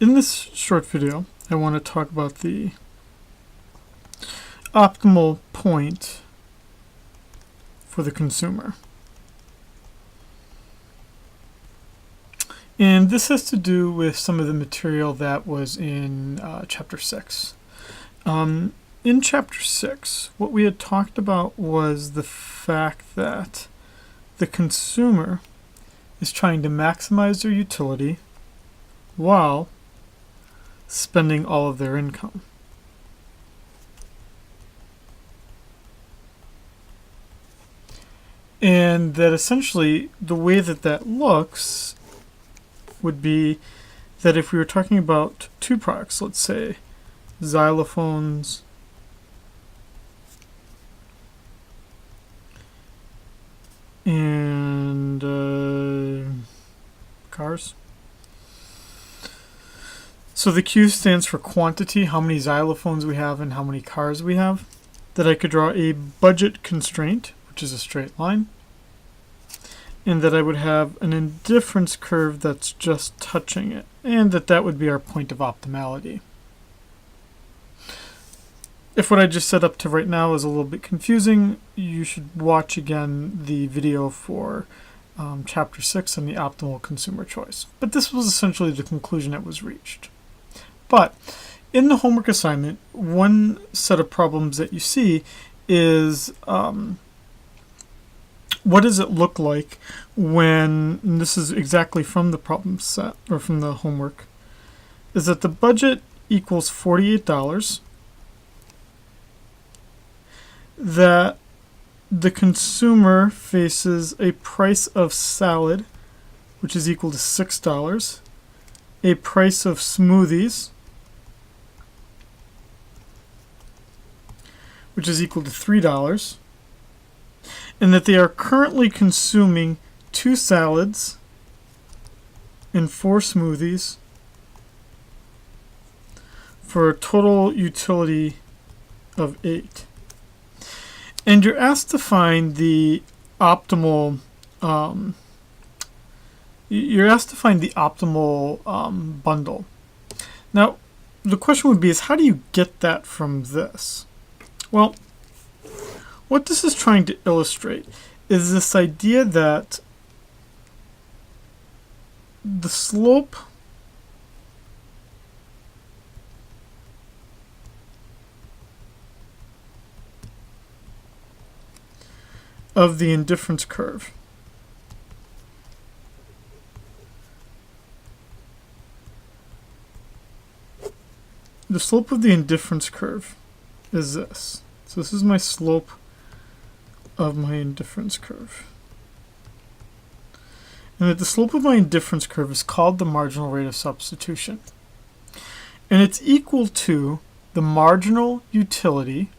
In this short video, I want to talk about the optimal point for the consumer. And this has to do with some of the material that was in Chapter 6. In Chapter 6, what we had talked about was the fact that the consumer is trying to maximize their utility while spending all of their income. And that essentially the way that that looks would be that if we were talking about two products, let's say xylophones and cars. So the Q stands for quantity, how many xylophones we have and how many cars we have. That I could draw a budget constraint, which is a straight line, and that I would have an indifference curve that's just touching it, and that would be our point of optimality. If what I just set up to right now is a little bit confusing, you should watch again the video for Chapter 6 on the optimal consumer choice. But this was essentially the conclusion that was reached. But in the homework assignment, one set of problems that you see is what does it look like when, and this is exactly from the problem set, or from the homework, is that the budget equals $48, that the consumer faces a price of salad, which is equal to $6, a price of smoothies, which is equal to $3, and that they are currently consuming 2 salads and 4 smoothies for a total utility of 8. And you're asked to find the optimal bundle. Now, the question would be is how do you get that from this? Well, what this is trying to illustrate is this idea that the slope of the indifference curve is this. So this is my slope of my indifference curve. And that the slope of my indifference curve is called the marginal rate of substitution. And it's equal to the marginal utility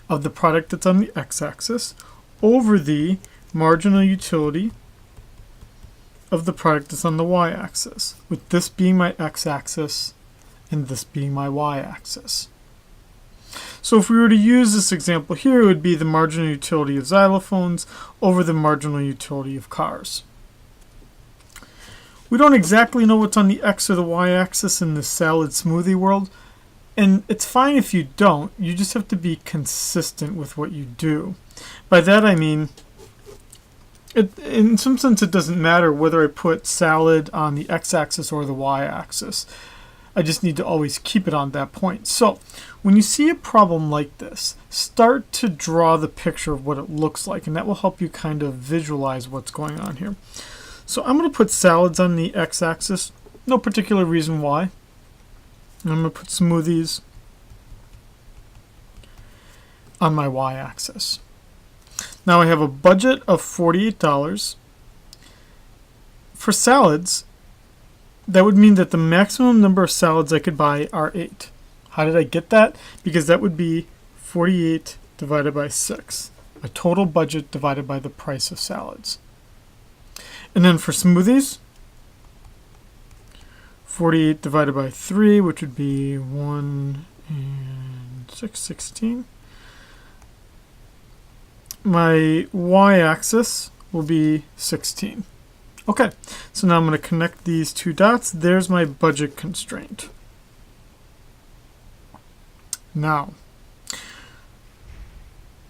of the product that's on the x-axis over the marginal utility of the product that's on the y-axis, with this being my x-axis and this being my y-axis. So if we were to use this example here, it would be the marginal utility of xylophones over the marginal utility of cars. We don't exactly know what's on the x or the y-axis in the salad smoothie world, and it's fine if you don't. You just have to be consistent with what you do. By that I mean, in some sense it doesn't matter whether I put salad on the x-axis or the y-axis. I just need to always keep it on that point. So when you see a problem like this, start to draw the picture of what it looks like, and that will help you kind of visualize what's going on here. So I'm going to put salads on the x-axis, no particular reason why. And I'm going to put smoothies on my y-axis. Now I have a budget of $48. For salads, that would mean that the maximum number of salads I could buy are 8. How did I get that? Because that would be 48 divided by 6. A total budget divided by the price of salads. And then for smoothies, 48 divided by 3, which would be 1 and 6, 16. My y-axis will be 16. Okay, so now I'm going to connect these two dots. There's my budget constraint. Now,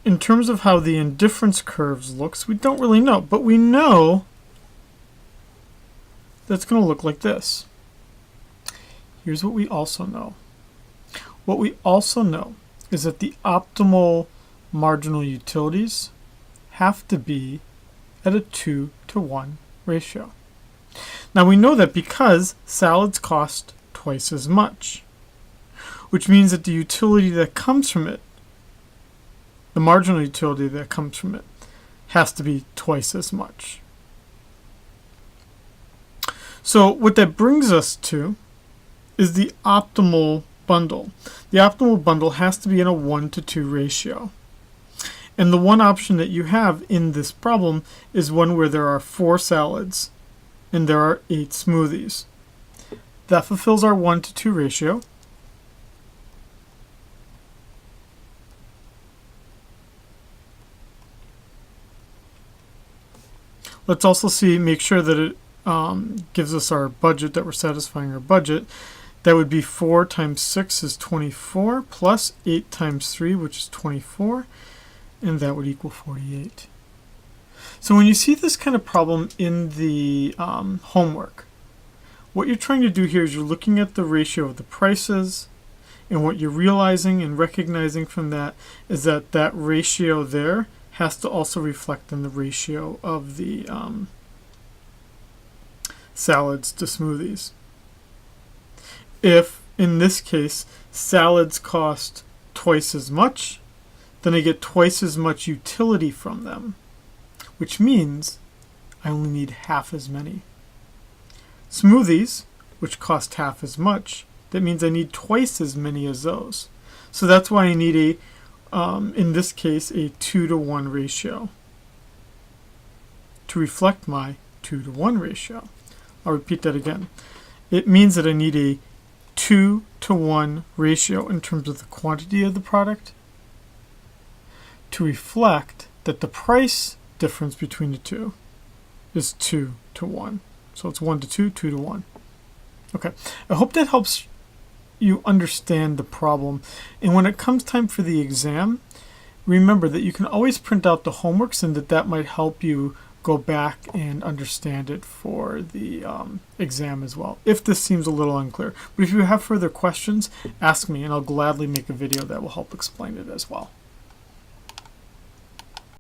in terms of how the indifference curves looks, we don't really know, but we know that's going to look like this. Here's what we also know. What we also know is that the optimal marginal utilities have to be at a 2-to-1 ratio. Now we know that because salads cost twice as much, which means that the utility that comes from it, the marginal utility that comes from it, has to be twice as much. So what that brings us to is the optimal bundle. The optimal bundle has to be in a 1-to-2 ratio. And the one option that you have in this problem is one where there are 4 salads and there are 8 smoothies. That fulfills our 1-to-2 ratio. Let's also make sure that it gives us our budget, that we're satisfying our budget. That would be 4 times 6 is 24, plus 8 times 3, which is 24, and that would equal 48. So when you see this kind of problem in the homework, what you're trying to do here is you're looking at the ratio of the prices, and what you're realizing and recognizing from that is that that ratio there has to also reflect in the ratio of the salads to smoothies. If, in this case, salads cost twice as much, then I get twice as much utility from them, which means I only need half as many. Smoothies, which cost half as much, that means I need twice as many as those. So that's why I need in this case, a 2-to-1 ratio to reflect my 2-to-1 ratio. I'll repeat that again. It means that I need a 2-to-1 ratio in terms of the quantity of the product to reflect that the price difference between the two is 2-to-1. So it's 1-to-2, 2-to-1. Okay, I hope that helps you understand the problem. And when it comes time for the exam, remember that you can always print out the homeworks and that might help you go back and understand it for the exam as well, if this seems a little unclear. But if you have further questions, ask me and I'll gladly make a video that will help explain it as well.